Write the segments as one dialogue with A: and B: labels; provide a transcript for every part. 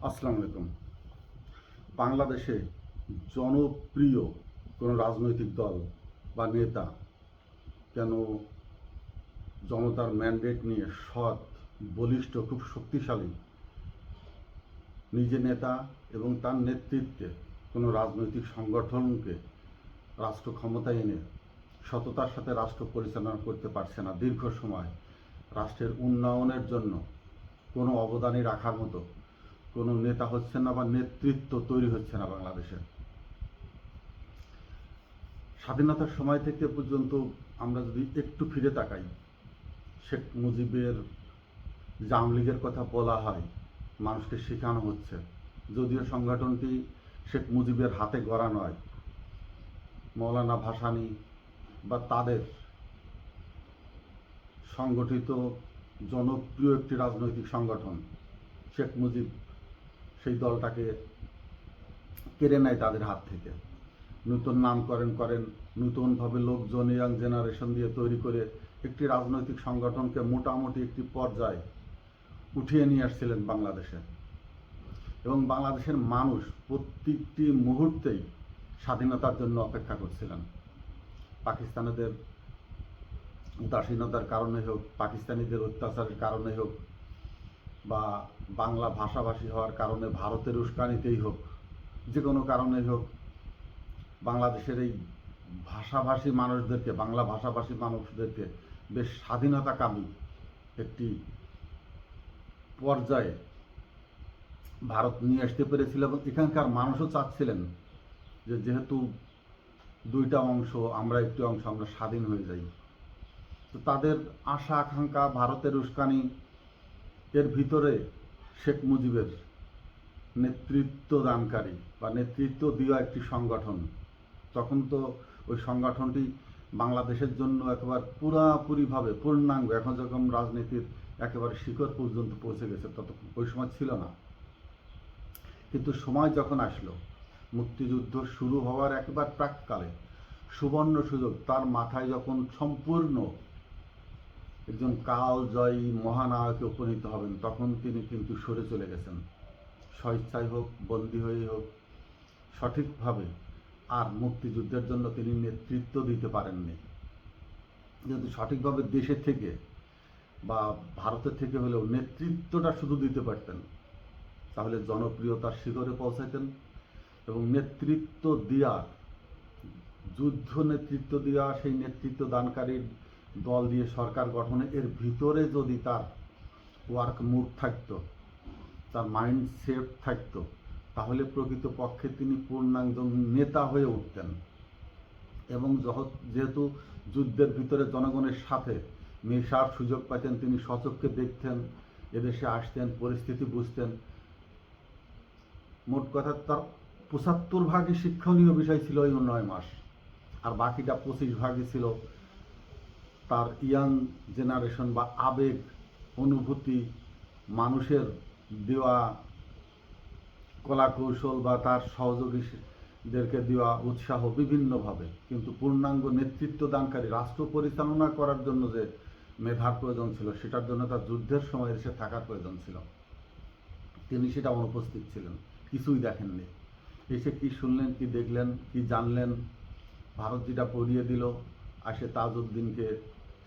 A: আসসালামু আলাইকুম। বাংলাদেশে জনপ্রিয় কোনো রাজনৈতিক দল বা নেতা কেন জনতার ম্যান্ডেট নিয়ে সৎ, বলিষ্ঠ, খুব শক্তিশালী নিজে নেতা এবং তার নেতৃত্বে কোনো রাজনৈতিক সংগঠনকে রাষ্ট্র ক্ষমতায় এনে সততার সাথে রাষ্ট্র পরিচালনা করতে পারছে না, দীর্ঘ সময় রাষ্ট্রের উন্নয়নের জন্য কোনো অবদানই রাখার মতো কোনো নেতা হচ্ছে না বা নেতৃত্ব তৈরি হচ্ছে না বাংলাদেশে। স্বাধীনতার সময় থেকে পর্যন্ত আমরা যদি একটু ফিরে তাকাই, শেখ মুজিবের যে আওয়ামী লীগের কথা বলা হয়, মানুষকে শেখানো হচ্ছে, যদিও সংগঠনটি শেখ মুজিবের হাতে গড়া নয়, মৌলানা ভাসানী বা তাদের সংগঠিত জনপ্রিয় একটি রাজনৈতিক সংগঠন। শেখ মুজিব সেই দলটাকে কেড়ে নেয় তাদের হাত থেকে, নতুন নামকরণ করেন, নতুনভাবে লোকজন ইয়াং জেনারেশন দিয়ে তৈরি করে একটি রাজনৈতিক সংগঠনকে মোটামুটি একটি পর্যায়ে উঠিয়ে নিয়ে আসছিলেন বাংলাদেশে। এবং বাংলাদেশের মানুষ প্রত্যেকটি মুহূর্তেই স্বাধীনতার জন্য অপেক্ষা করছিলেন। পাকিস্তানিদের উদাসীনতার কারণে হোক, পাকিস্তানিদের অত্যাচারের কারণে হোক, বা বাংলা ভাষাভাষী হওয়ার কারণে ভারতের উস্কানিতেই হোক, যে কোনো কারণেই হোক, বাংলাদেশের এই ভাষাভাষী মানুষদেরকে, বাংলা ভাষাভাষী মানুষদেরকে বেশ স্বাধীনতাকামী একটি পর্যায়ে ভারত নিয়ে আসতে পেরেছিল। এবং এখানকার মানুষও চাচ্ছিলেন যে যেহেতু দুইটা অংশ, আমরা একটি অংশ, আমরা স্বাধীন হয়ে যাই। তো তাদের আশা আকাঙ্ক্ষা, ভারতের উস্কানি, এর ভিতরে শেখ মুজিবের নেতৃত্ব দানকারী বা নেতৃত্ব দেওয়া একটি সংগঠন, তখন তো ওই সংগঠনটি বাংলাদেশের জন্য একেবারে পুরাপুরিভাবে পূর্ণাঙ্গ, এখন যখন রাজনীতির একেবারে শিখর পর্যন্ত পৌঁছে গেছে, তত ওই সময় ছিল না। কিন্তু সময় যখন আসলো, মুক্তিযুদ্ধ শুরু হওয়ার একেবারে প্রাককালে সুবর্ণ সুযোগ, তার মাথায় যখন সম্পূর্ণ একজন কালজয়ী মহানায়কে উপনীত হবেন, তখন তিনি কিন্তু সরে চলে গেছেন। স্বেচ্ছায় হোক, বন্দী হয়েই হোক, সঠিকভাবে আর মুক্তিযুদ্ধের জন্য তিনি নেতৃত্ব দিতে পারেননি। কিন্তু সঠিকভাবে দেশের থেকে বা ভারতের থেকে হলেও নেতৃত্বটা শুধু দিতে পারতেন, তাহলে জনপ্রিয়তার শিখরে পৌঁছাতেন। এবং নেতৃত্ব দেওয়া, যুদ্ধ নেতৃত্ব দেওয়া, সেই নেতৃত্ব দানকারীর দল দিয়ে সরকার গঠনে, এর ভিতরে যদি তার ওয়ার্ক মুড থাকতো, তার মাইন্ড সেট থাকতো, তাহলে প্রকৃতপক্ষে তিনি পূর্ণাঙ্গ নেতা হয়ে উঠতেন। এবং যেহেতু যুদ্ধের ভিতরে জনগণের সাথে মেশার সুযোগ পাইতেন, তিনি স্বচক্ষে দেখতেন, এদেশে আসতেন, পরিস্থিতি বুঝতেন। মোট কথা তার ৭৫ ভাগই শিক্ষণীয় বিষয় ছিল ওই ৯ মাস, আর বাকিটা ২৫ ভাগই ছিল তার ইয়াং জেনারেশন বা আবেগ, অনুভূতি, মানুষের দেওয়া কলা কৌশল বা তার সহযোগীদেরকে দেওয়া উৎসাহ বিভিন্নভাবে। কিন্তু পূর্ণাঙ্গ নেতৃত্ব দানকারী, রাষ্ট্র পরিচালনা করার জন্য যে মেধার প্রয়োজন ছিল, সেটার জন্য তার যুদ্ধের সময় এসে থাকার প্রয়োজন ছিল, তিনি সেটা অনুপস্থিত ছিলেন, কিছুই দেখেননি। এসে কি শুনলেন, কি দেখলেন, কি জানলেন? ভারত যেটা পড়িয়ে দিল, আসে তাজউদ্দিনকে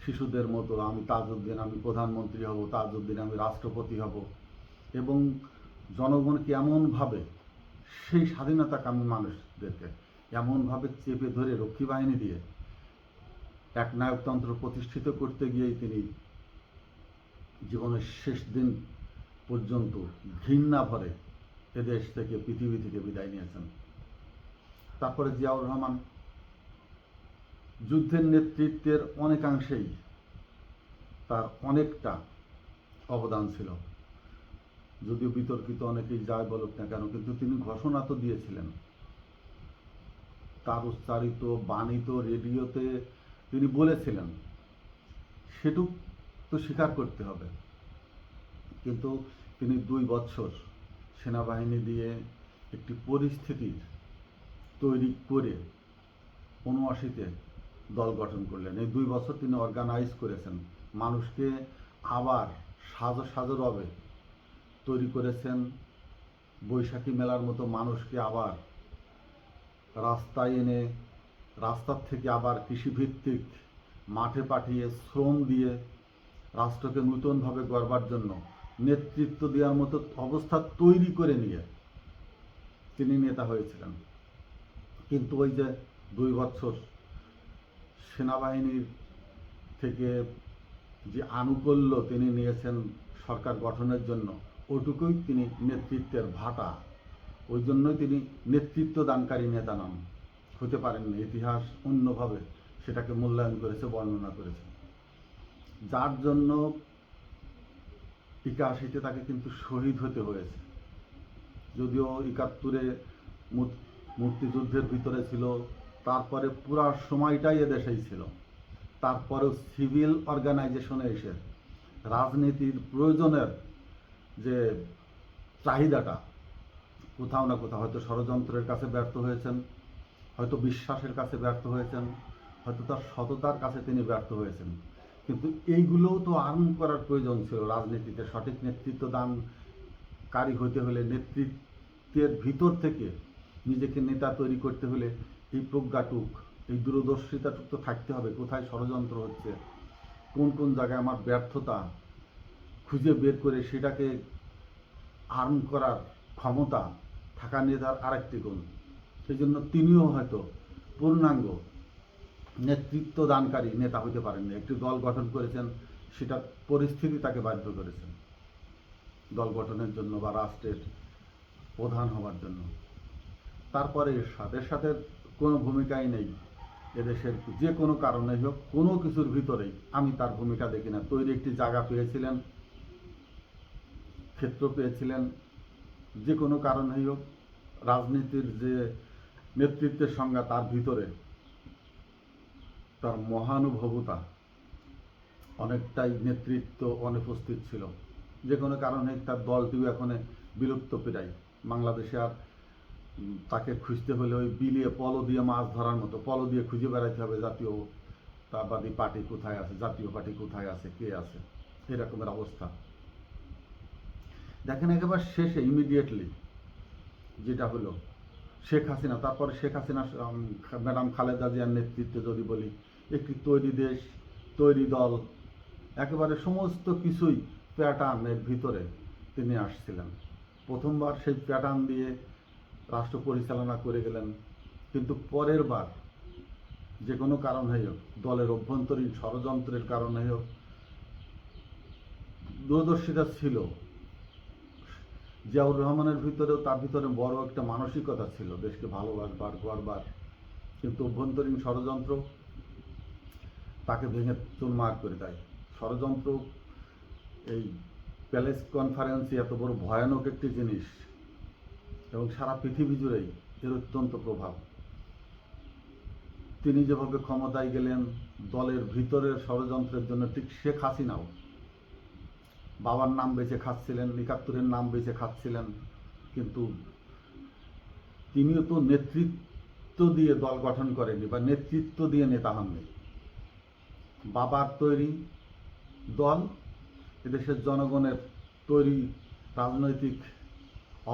A: শিশুদের মতো, আমি তাজউদ্দিন, আমি প্রধানমন্ত্রী হব, তাজউদ্দিন আমি রাষ্ট্রপতি হব। এবং জনগণকে এমনভাবে, সেই স্বাধীনতাকামী মানুষদেরকে এমনভাবে চেপে ধরে রক্ষী বাহিনী দিয়ে এক নায়কতন্ত্র প্রতিষ্ঠিত করতে গিয়েই তিনি জীবনের শেষ দিন পর্যন্ত ঘৃণা ভরে এদেশ থেকে, পৃথিবী থেকে বিদায় নিয়েছেন। তারপরে জিয়াউর রহমান, যুদ্ধের নেতৃত্বের অনেকাংশেই তার অনেকটা অবদান ছিল, যদিও বিতর্কিত অনেকেই যাই বলুক না কেন, কিন্তু তিনি ঘোষণা তো দিয়েছিলেন, তার উচ্চারিত বাণিত রেডিওতে তিনি বলেছিলেন, সেটুক তো স্বীকার করতে হবে। কিন্তু তিনি ২ বছর সেনাবাহিনী দিয়ে একটি পরিস্থিতির তৈরি করে ৭৯-তে দল গঠন করলেন। এই ২ বছর তিনি অর্গানাইজ করেছেন, মানুষকে আবার সাজো সাজো রবে তৈরি করেছেন, বৈশাখী মেলার মতো মানুষকে আবার রাস্তায় এনে রাস্তার থেকে আবার কৃষিভিত্তিক মাঠে পাঠিয়ে শ্রম দিয়ে রাষ্ট্রকে নূতনভাবে গড়বার জন্য নেতৃত্ব দেওয়ার মতো অবস্থা তৈরি করে নিয়ে তিনি নেতা হয়েছিলেন। কিন্তু ওই যে 2 বছর সেনাবাহিনীর থেকে যে আনুকূল্য তিনি নিয়েছেন সরকার গঠনের জন্য, ওটুকুই তিনি নেতৃত্বের ভাটা, ওই জন্যই তিনি নেতৃত্ব দানকারী নেতা নন, হতে পারেননি। ইতিহাস অন্যভাবে সেটাকে মূল্যায়ন করেছে, বর্ণনা করেছে, যার জন্য 81-তে তাকে কিন্তু শহীদ হতে হয়েছে। যদিও 71-এ মুক্তিযুদ্ধের ভিতরে ছিল, তারপরে পুরা সময়টাই এদেশেই ছিল, তারপরেও সিভিল অর্গানাইজেশনে এসে রাজনীতির প্রয়োজনের যে চাহিদাটা কোথাও না কোথাও হয়তো ষড়যন্ত্রের কাছে ব্যর্থ হয়েছেন, হয়তো বিশ্বাসের কাছে ব্যর্থ হয়েছেন, হয়তো তার সততার কাছে তিনি ব্যর্থ হয়েছেন। কিন্তু এইগুলোও তো আর্ন করার প্রয়োজন ছিল। রাজনীতিতে সঠিক নেতৃত্ব দানকারী হতে হলে, নেতৃত্বের ভিতর থেকে নিজেকে নেতা তৈরি করতে হলে এই প্রজ্ঞাটুক, এই দূরদর্শিতাটুক তো থাকতে হবে। কোথায় ষড়যন্ত্র হচ্ছে, কোন কোন জায়গায় আমার ব্যর্থতা খুঁজে বের করে সেটাকে আর্ন করার ক্ষমতা থাকা নেতার আরেকটি গুণ। সেই জন্য তিনিও হয়তো পূর্ণাঙ্গ নেতৃত্ব দানকারী নেতা হতে পারেননি। একটি দল গঠন করেছেন, সেটা পরিস্থিতি তাকে বাধ্য করেছেন দল গঠনের জন্য বা রাষ্ট্রের প্রধান হওয়ার জন্য। তারপরে এরশাদের কোনো ভূমিকাই নেই এদেশের, যে কোনো কারণেই হোক, কোনো কিছুর ভিতরেই আমি তার ভূমিকা দেখি না। তৈরি একটি জায়গা পেয়েছিলেন, ক্ষেত্র পেয়েছিলেন, যে কোনো কারণেই হোক, রাজনীতির যে নেতৃত্বের সংজ্ঞা, তার ভিতরে তার মহানুভবতা অনেকটাই নেতৃত্ব অনুপস্থিত ছিল। যে কোনো কারণে তার দলটিও এখন বিলুপ্ত প্রায়। বাংলাদেশে আর তাকে খুঁজতে হলে ওই বিলিয়ে পলো দিয়ে মাছ ধরার মতো, পলো দিয়ে খুঁজে বেড়াইতে হবে জাতীয়তাবাদী পার্টি কোথায় আছে, জাতীয় পার্টি কোথায় আছে, কে আছে, এরকমের অবস্থা। দেখেন একেবারে শেষে ইমিডিয়েটলি যেটা হলো শেখ হাসিনা, তারপরে শেখ হাসিনা ম্যাডাম খালেদা জিয়ার নেতৃত্বে যদি বলি, একটি তৈরি দেশ, তৈরি দল, একেবারে সমস্ত কিছুই প্যাটার্নের ভিতরে তিনি আসছিলেন। প্রথমবার সেই প্যাটার্ন দিয়ে রাষ্ট্র পরিচালনা করে গেলেন, কিন্তু পরের বার যে কোনো কারণেই হোক, দলের অভ্যন্তরীণ ষড়যন্ত্রের কারণে হোক, দূরদর্শিতা ছিল। জিয়াউর রহমানের ভিতরেও, তার ভিতরে বড় একটা মানসিকতা ছিল দেশকে ভালোবাসবার, গড়বার, কিন্তু অভ্যন্তরীণ ষড়যন্ত্র তাকে ভেঙে চুরমার করে দেয়। ষড়যন্ত্র, এই প্যালেস কনফারেন্সে এত বড় ভয়ানক একটি জিনিস, এবং সারা পৃথিবী জুড়েই এর অত্যন্ত প্রভাব। তিনি যেভাবে ক্ষমতায় গেলেন দলের ভিতরের ষড়যন্ত্রের জন্য, ঠিক শেখ হাসিনাও বাবার নাম বেঁচে খাচ্ছিলেন, 71-এর নাম বেঁচে খাচ্ছিলেন, কিন্তু তিনিও তো নেতৃত্ব দিয়ে দল গঠন করেননি বা নেতৃত্ব দিয়ে নেতা হননি। বাবার তৈরি দল, এদেশের জনগণের তৈরি রাজনৈতিক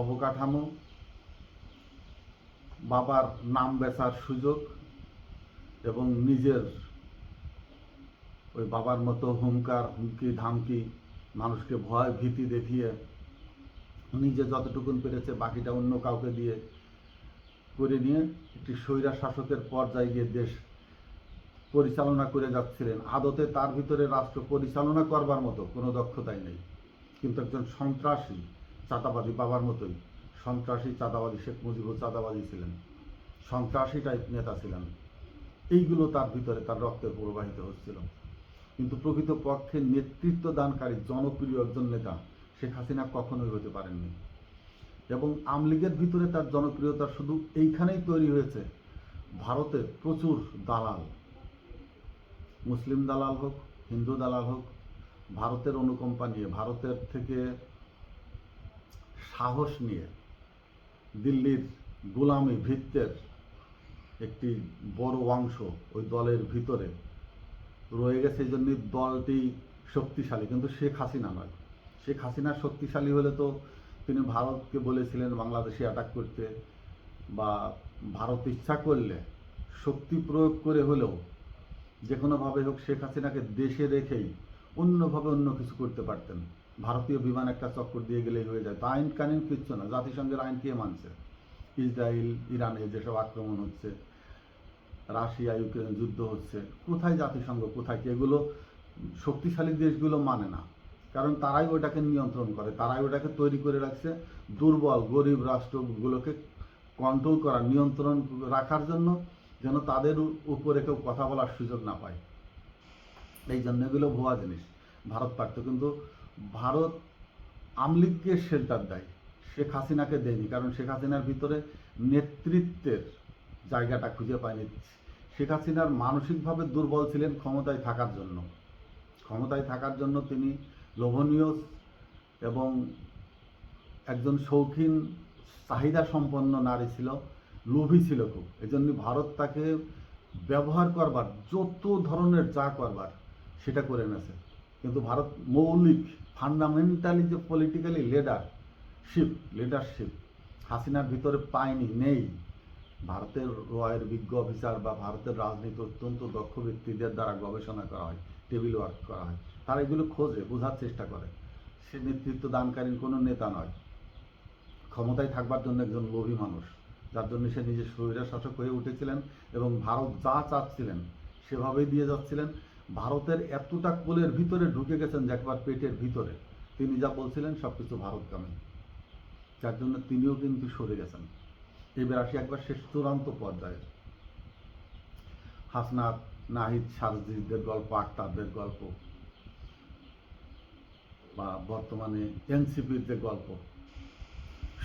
A: অবকাঠামো, বাবার নাম বেচার সুযোগ, এবং নিজের ওই বাবার মতো হুঙ্কার, হুমকি ধামকি, মানুষকে ভয় ভীতি দেখিয়ে নিজে যতটুকুন পেরেছে বাকিটা অন্য কাউকে দিয়ে করে নিয়ে একটি স্বৈরা শাসকের পর্যায়ে গিয়ে দেশ পরিচালনা করে যাচ্ছিলেন। আদতে তার ভিতরে রাষ্ট্র পরিচালনা করবার মতো কোনো দক্ষতাই নেই, কিন্তু একজন সন্ত্রাসী চাঁদাবাদী, বাবার মতোই সন্ত্রাসী চাঁদাবাদী, শেখ মুজিবুর চাঁদাবাদী ছিলেন, সন্ত্রাসী টাইপ নেতা ছিলেন। এইগুলো তার ভিতরে, তার রক্তে প্রবাহিত হচ্ছিল। কিন্তু প্রকৃতপক্ষে নেতৃত্ব দানকারী জনপ্রিয় একজন নেতা শেখ হাসিনা কখনোই হতে পারেননি। এবং আওয়ামী লীগের ভিতরে তার জনপ্রিয়তা শুধু এইখানেই তৈরি হয়েছে, ভারতে প্রচুর দালাল, মুসলিম দালাল হোক, হিন্দু দালাল হোক, ভারতের অনুকম্পা নিয়ে, ভারতের থেকে সাহস নিয়ে দিল্লির গোলামি ভিত্তের একটি বড় অংশ ওই দলের ভিতরে রয়ে গেছে। এই জন্যই দলটি শক্তিশালী, কিন্তু শেখ হাসিনা নয়। শেখ হাসিনা শক্তিশালী হলে তো তিনি ভারতকে বলেছিলেন বাংলাদেশে অ্যাটাক করতে, বা ভারত ইচ্ছা করলে শক্তি প্রয়োগ করে হলেও যে কোনোভাবে হোক শেখ হাসিনাকে দেশে রেখেই অন্যভাবে অন্য কিছু করতে পারতেন। ভারতীয় বিমান একটা চক্কর দিয়ে গেলেই হয়ে যায়। তা আইন কানুন কিচ্ছু না, জাতিসংঘের আইন কে মানছে? ইসরায়েল ইরানে যেসব আক্রমণ হচ্ছে, রাশিয়া ইউক্রেন যুদ্ধ হচ্ছে, কোথায় জাতিসংঘ, কোথায় কি? এগুলো শক্তিশালী দেশগুলো মানে না, কারণ তারাই ওটাকে নিয়ন্ত্রণ করে, তারাই ওটাকে তৈরি করে রাখছে দুর্বল গরিব রাষ্ট্রগুলোকে কন্ট্রোল করার, নিয়ন্ত্রণ রাখার জন্য, যেন তাদের উপরে কেউ কথা বলার সুযোগ না পায়। এই জন্য এগুলো ভুয়া জিনিস। ভারত পারত, কিন্তু ভারত আমলিগকে শেল্টার দেয়, শেখ হাসিনাকে দেয়নি, কারণ শেখ হাসিনার ভিতরে নেতৃত্বের জায়গাটা খুঁজে পায়নি। শেখ হাসিনার মানসিকভাবে দুর্বল ছিলেন ক্ষমতায় থাকার জন্য। ক্ষমতায় থাকার জন্য তিনি লোভনীয় এবং একজন শৌখিন চাহিদা সম্পন্ন নারী ছিল, লোভী ছিল খুব। এজন্য ভারত তাকে ব্যবহার করবার, যত ধরনের যা করবার সেটা করে এনেছে। কিন্তু ভারত মৌলিক ফান্ডামেন্টালি যে পলিটিক্যালি লিডারশিপ হাসিনার ভিতরে পায়নি, নেই। ভারতের রয়ের বিজ্ঞ অফিসার বা ভারতের রাজনীতি অত্যন্ত দক্ষ ব্যক্তিদের দ্বারা গবেষণা করা হয়, টেবিল ওয়ার্ক করা হয়, তারা এগুলো খোঁজে, বোঝার চেষ্টা করে। সে নেতৃত্ব দানকারী কোনো নেতা নয়, ক্ষমতায় থাকবার জন্য একজন লোভী মানুষ, যার জন্য সে নিজের শরীরের শাসক হয়ে উঠেছিলেন এবং ভারত যা চাচ্ছিলেন সেভাবেই দিয়ে যাচ্ছিলেন। ভারতের এতটা কোলের ভিতরে ঢুকে গেছেন যে একবার পেটের ভিতরে তিনি যা বলছিলেন সব কিছু ভারতগামী, যার জন্য তিনিও কিন্তু সরে গেছেন। এবার আসি একবার শেষ চূড়ান্ত পর্যায়ে, হাসনাত, নাহিদ, সারজিদের গল্প, আক্তারদের গল্প, বা বর্তমানে এনসিপির যে গল্প,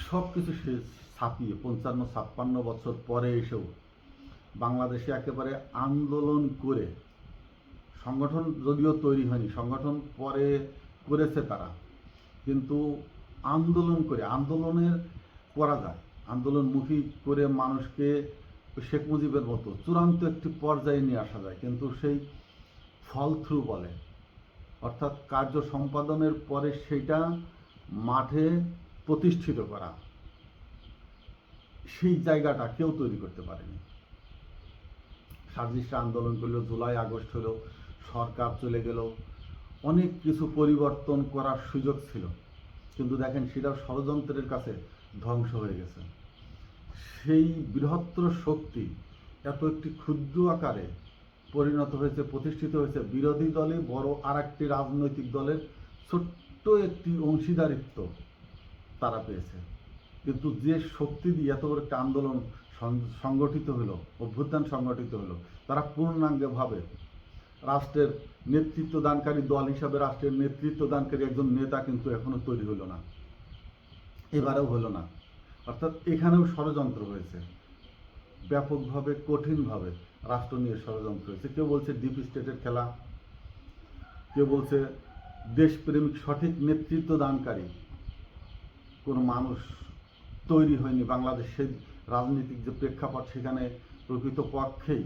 A: সব কিছু সে ছাপিয়ে 55-56 বছর পরে এসেও বাংলাদেশে একেবারে আন্দোলন করে, সংগঠন যদিও তৈরি হয়নি, সংগঠন পরে করেছে তারা, কিন্তু আন্দোলন করে, আন্দোলনের করা যায়, আন্দোলনমুখী করে মানুষকে শেখ মুজিবের মতো চূড়ান্ত একটি পর্যায়ে নিয়ে আসা যায়, কিন্তু সেই ফল থ্রু বলে, অর্থাৎ কার্য সম্পাদনের পরে সেটা মাঠে প্রতিষ্ঠিত করা, সেই জায়গাটা কেউ তৈরি করতে পারেনি। সার্জিসরা আন্দোলন করলো, জুলাই আগস্ট হলো, সরকার চলে গেল, অনেক কিছু পরিবর্তন করার সুযোগ ছিল, কিন্তু দেখেন সেটাও ষড়যন্ত্রের কাছে ধ্বংস হয়ে গেছে। সেই বৃহত্তর শক্তি এত একটি ক্ষুদ্র আকারে পরিণত হয়েছে, প্রতিষ্ঠিত হয়েছে বিরোধী দলে বড় আর একটি রাজনৈতিক দলের ছোট্ট একটি অংশীদারিত্ব তারা পেয়েছে। কিন্তু যে শক্তি দিয়ে এত বড় একটা আন্দোলন সংগঠিত হলো, অভ্যুত্থান সংগঠিত হলো, তারা পূর্ণাঙ্গভাবে রাষ্ট্রের নেতৃত্ব দানকারী দল হিসাবে রাষ্ট্রের নেতৃত্ব দানকারী একজন নেতা কিন্তু এখনো তৈরি হলো না, এবারেও হলো না। অর্থাৎ এখানেও ষড়যন্ত্র হয়েছে, ব্যাপকভাবে কঠিনভাবে রাষ্ট্র নিয়ে ষড়যন্ত্র হয়েছে। কেউ বলছে ডিপ স্টেটের খেলা, কেউ বলছে দেশপ্রেমিক সঠিক নেতৃত্ব দানকারী কোনো মানুষ তৈরি হয়নি বাংলাদেশের রাজনৈতিক যে প্রেক্ষাপট, সেখানে প্রকৃতপক্ষেই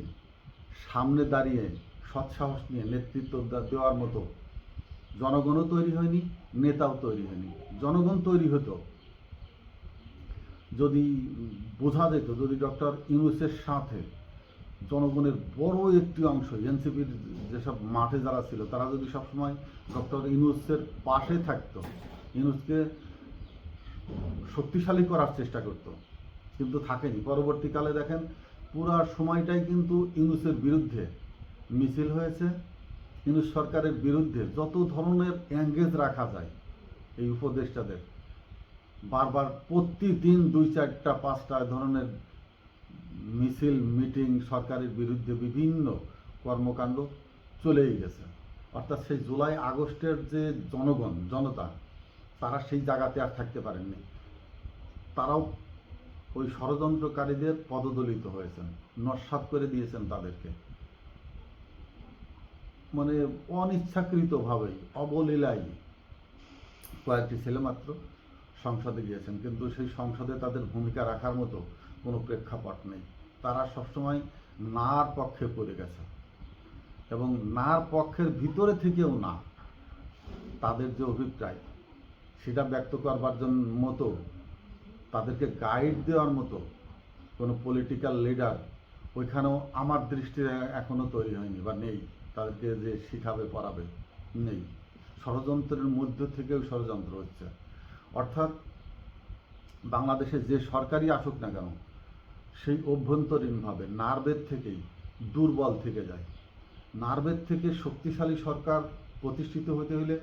A: সামনে দাঁড়িয়ে সৎসাহস নিয়ে নেতৃত্ব দেওয়ার মতো জনগণও তৈরি হয়নি, নেতাও তৈরি হয়নি। জনগণ তৈরি হতো যদি বোঝা যেত, যদি ডক্টর ইউনূসের সাথে জনগণের বড় একটি অংশ, এনসিপির যেসব মাঠে যারা ছিল, তারা যদি সবসময় ডক্টর ইউনূসের পাশে থাকতো, ইউনূসকে শক্তিশালী করার চেষ্টা করত, কিন্তু থাকেনি। পরবর্তীকালে দেখেন পুরা সময়টাই কিন্তু ইউনূসের বিরুদ্ধে মিছিল হয়েছে, ইউনূস সরকারের বিরুদ্ধে যত ধরনের এঙ্গেজ রাখা যায় এই উপদেষ্টাদের, বারবার প্রতিদিন 2-4-5টা ধরনের মিছিল, মিটিং, সরকারের বিরুদ্ধে বিভিন্ন কর্মকাণ্ড চলেই গেছে। অর্থাৎ সেই জুলাই আগস্টের যে জনতা, তারা সেই জায়গাতে আর থাকতে পারেননি, তারাও ওই ষড়যন্ত্রকারীদের পদদলিত হয়েছেন, নস্যাৎ করে দিয়েছেন তাদেরকে, মানে অনিচ্ছাকৃতভাবেই, অবলীলায় কয়েকটি ছেলে মাত্র সংসদে গিয়েছেন, কিন্তু সেই সংসদে তাদের ভূমিকা রাখার মতো কোনো প্রেক্ষাপট নেই। তারা সবসময় নার পক্ষে পড়ে গেছে, এবং নার পক্ষের ভিতরে থেকেও না, তাদের যে অভিপ্রায় সেটা ব্যক্ত করবার জন্য মতো, তাদেরকে গাইড দেওয়ার মতো কোনো পলিটিক্যাল লিডার ওইখানেও আমার দৃষ্টিতে এখনও তৈরি হয়নি বা নেই। তাদেরকে যে শিখাবে পড়াবে নেই। ষড়যন্ত্রের মধ্য থেকেও ষড়যন্ত্র হচ্ছে। অর্থাৎ বাংলাদেশে যে সরকারই আসুক না কেন, সেই অভ্যন্তরীণভাবে নার্ভের থেকেই দুর্বল থেকে যায়। নার্ভের থেকে শক্তিশালী সরকার প্রতিষ্ঠিত হতে হলে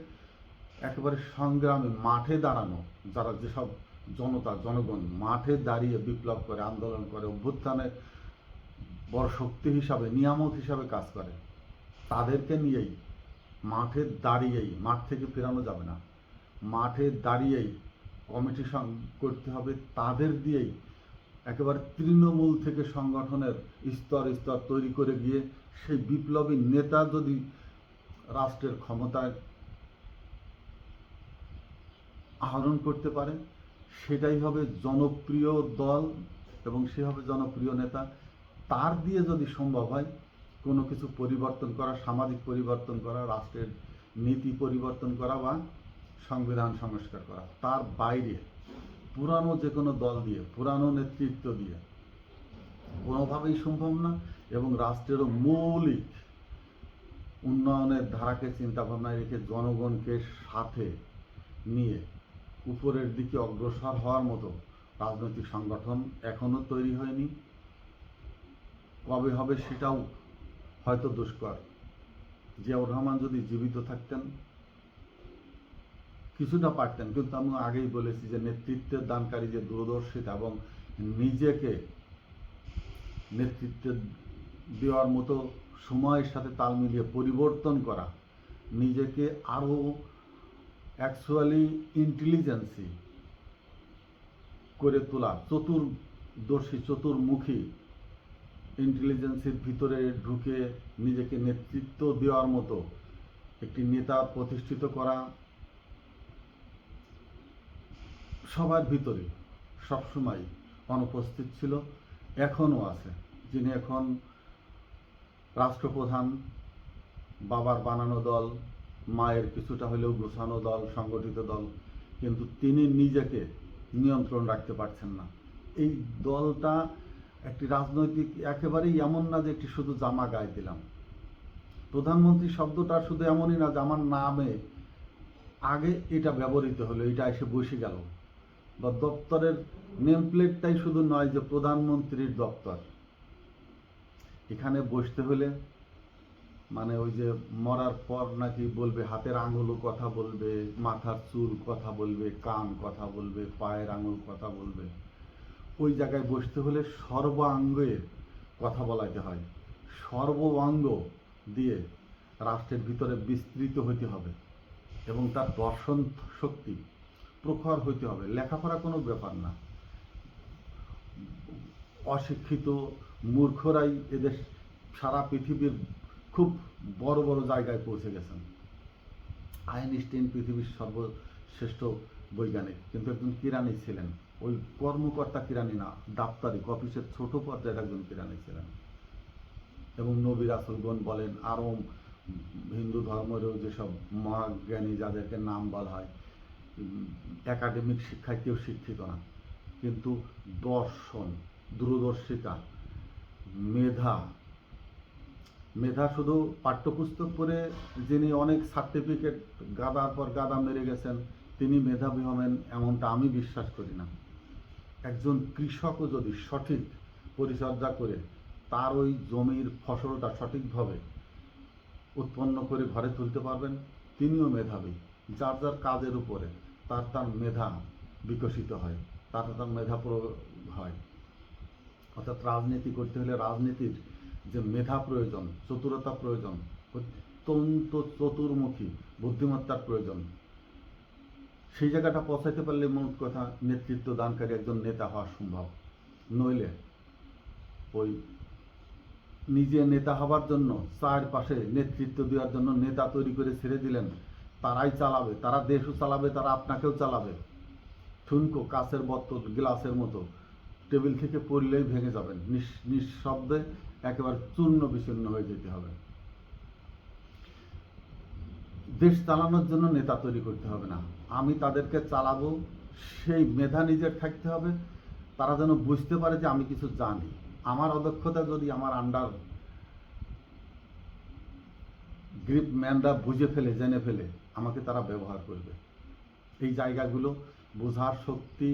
A: একেবারে সংগ্রামে মাঠে দাঁড়ানো, যারা যেসব জনতা জনগণ মাঠে দাঁড়িয়ে বিপ্লব করে, আন্দোলন করে, অভ্যুত্থানে বড় শক্তি হিসাবে, নিয়ামক হিসাবে কাজ করে, তাদেরকে নিয়েই মাঠে দাঁড়িয়েই, মাঠ থেকে ফেরানো যাবে না, মাঠে দাঁড়িয়েই কমিটি করতে হবে, তাদের দিয়েই একেবারে তৃণমূল থেকে সংগঠনের স্তর স্তর তৈরি করে গিয়ে সেই বিপ্লবী নেতা যদি রাষ্ট্রের ক্ষমতায় আহরণ করতে পারে, সেটাই হবে জনপ্রিয় দল এবং সে হবে জনপ্রিয় নেতা। তার দিয়ে যদি সম্ভব হয় কোনো কিছু পরিবর্তন করা, সামাজিক পরিবর্তন করা, রাষ্ট্রের নীতি পরিবর্তন করা বা সংবিধান সংস্কার করা, তার বাইরে পুরানো যে কোনো দল দিয়ে, পুরানো নেতৃত্ব দিয়ে কোনোভাবেই সম্ভব না। এবং রাষ্ট্রেরও মৌলিক উন্নয়নের ধারাকে চিন্তাভাবনায় রেখে জনগণকে সাথে নিয়ে উপরের দিকে অগ্রসর হওয়ার মতো রাজনৈতিক সংগঠন এখনও তৈরি হয়নি। কবে হবে সেটাও হয়তো দুষ্কর। জিয়াউর রহমান যদি জীবিত থাকতেন কিছুটা পারতেন, কিন্তু আমি আগেই বলেছি যে নেতৃত্বের দানকারী যে দূরদর্শিতা এবং নিজেকে নেতৃত্ব দেওয়ার মতো সময়ের সাথে তাল মিলিয়ে পরিবর্তন করা, নিজেকে আরও অ্যাকচুয়ালি ইন্টেলিজেন্সি করে তোলা, চতুর্দর্শী চতুর্মুখী ইন্টেলিজেন্সির ভিতরে ঢুকে নিজেকে নেতৃত্ব দেওয়ার মতো একটি নেতা প্রতিষ্ঠিত করা সবার ভিতরে সবসময় অনুপস্থিত ছিল, এখনও আছে। যিনি এখন রাষ্ট্রপ্রধান, বাবার বানানো দল, মায়ের কিছুটা হলেও গোছানো দল, সংগঠিত দল, কিন্তু তিনি নিজেকে নিয়ন্ত্রণ রাখতে পারছেন না। এই দলটা একটি রাজনৈতিক একেবারেই এমন না যে একটি শুধু জামা গায়ে দিলাম। প্রধানমন্ত্রী শব্দটা শুধু এমনই না যে আমার নামে আগে এটা ব্যবহৃত হলো, এটা এসে বসে গেল, বা দপ্তরের নেম প্লেটটাই শুধু নয় যে প্রধানমন্ত্রীর দপ্তর। এখানে বসতে হলে মানে ওই যে মরার পর নাকি বলবে হাতের আঙুলও কথা বলবে, মাথার চুল কথা বলবে, কান কথা বলবে, পায়ের আঙুল কথা বলবে। ওই জায়গায় বসতে হলে সর্বাঙ্গের কথা বলাতে হয়, সর্বাঙ্গ দিয়ে রাষ্ট্রের ভিতরে বিস্তৃত হইতে হবে এবং তার দর্শন শক্তি প্রখর হইতে হবে। লেখাপড়া কোনো ব্যাপার না। অশিক্ষিত মূর্খরাই এদের সারা পৃথিবীর খুব বড় বড় জায়গায় পৌঁছে গেছেন। আইনস্টাইন পৃথিবীর সর্বশ্রেষ্ঠ বৈজ্ঞানিক, কিন্তু একজন কিরানি ছিলেন। ওই কর্মকর্তা কিরানি না, দাপ্তরিক অফিসের ছোট পর্যায়ের একজন কিরানি ছিলেন। এবং নবী রাসূলগণ বলেন, আরও হিন্দু ধর্মেরও যেসব মহাজ্ঞানী যাদেরকে নাম বলা হয়, একাডেমিক শিক্ষায় কেউ শিক্ষিত না, কিন্তু দর্শন, দূরদর্শিতা, মেধা শুধু পাঠ্যপুস্তক পড়ে যিনি অনেক সার্টিফিকেট গাদার পর গাদা মেরে গেছেন তিনি মেধাবী হবেন এমনটা আমি বিশ্বাস করি না। একজন কৃষকও যদি সঠিক পরিচর্যা করে তার ওই জমির ফসলটা সঠিকভাবে উৎপন্ন করে ঘরে তুলতে পারবেন, তিনিও মেধাবী। যার যার কাজের উপরে তার তার মেধা বিকশিত হয়, তার তার মেধা প্রয়োগ হয়। অর্থাৎ রাজনীতি করতে হলে রাজনীতির যে মেধা প্রয়োজন, চতুরতা প্রয়োজন, অত্যন্ত চতুর্মুখী বুদ্ধিমত্তার প্রয়োজন, সেই জায়গাটা পৌঁছাইতে পারলে মোট কথা নেতৃত্ব দানকারী একজন নেতা হওয়া সম্ভব। নইলে ওই নিজে নেতা হবার জন্য চারপাশে নেতৃত্ব দেওয়ার জন্য নেতা তৈরি করে ছেড়ে দিলেন, তারাই চালাবে, তারা দেশও চালাবে, তারা আপনাকেও চালাবে। ঠুনকো কাচের বোতল গ্লাসের মতো টেবিল থেকে পড়লেই ভেঙে যাবেন, নিঃশব্দে একেবারে চূর্ণ বিচূর্ণ হয়ে যেতে হবে। দেশ চালানোর জন্য নেতা তৈরি করতে হবে না, আমি তাদেরকে চালাবো, সেই মেধা নিজের থাকতে হবে। তারা যেন বুঝতে পারে যে আমি কিছু জানি। আমার অদক্ষতা যদি আমার আন্ডার গ্রিপ ম্যানরা বুঝে ফেলে, জেনে ফেলে, আমাকে তারা ব্যবহার করবে। এই জায়গাগুলো বোঝার শক্তি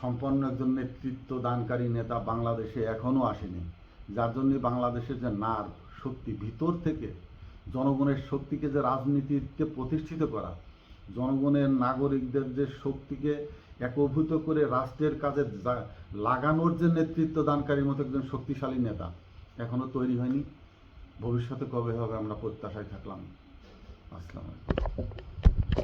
A: সম্পন্ন একজন নেতৃত্ব দানকারী নেতা বাংলাদেশে এখনও আসেনি, যার জন্যে বাংলাদেশের যে নার্ভ শক্তি ভিতর থেকে জনগণের শক্তিকে, যে রাজনীতিকে প্রতিষ্ঠিত করা, জনগণের নাগরিকদের যে শক্তিকে একীভূত করে রাষ্ট্রের কাজে লাগানোর যে নেতৃত্ব দানকারীর মতো একজন শক্তিশালী নেতা এখনও তৈরি হয়নি। ভবিষ্যতে কবে হবে আমরা প্রত্যাশায় থাকলাম। আসসালামু আলাইকুম।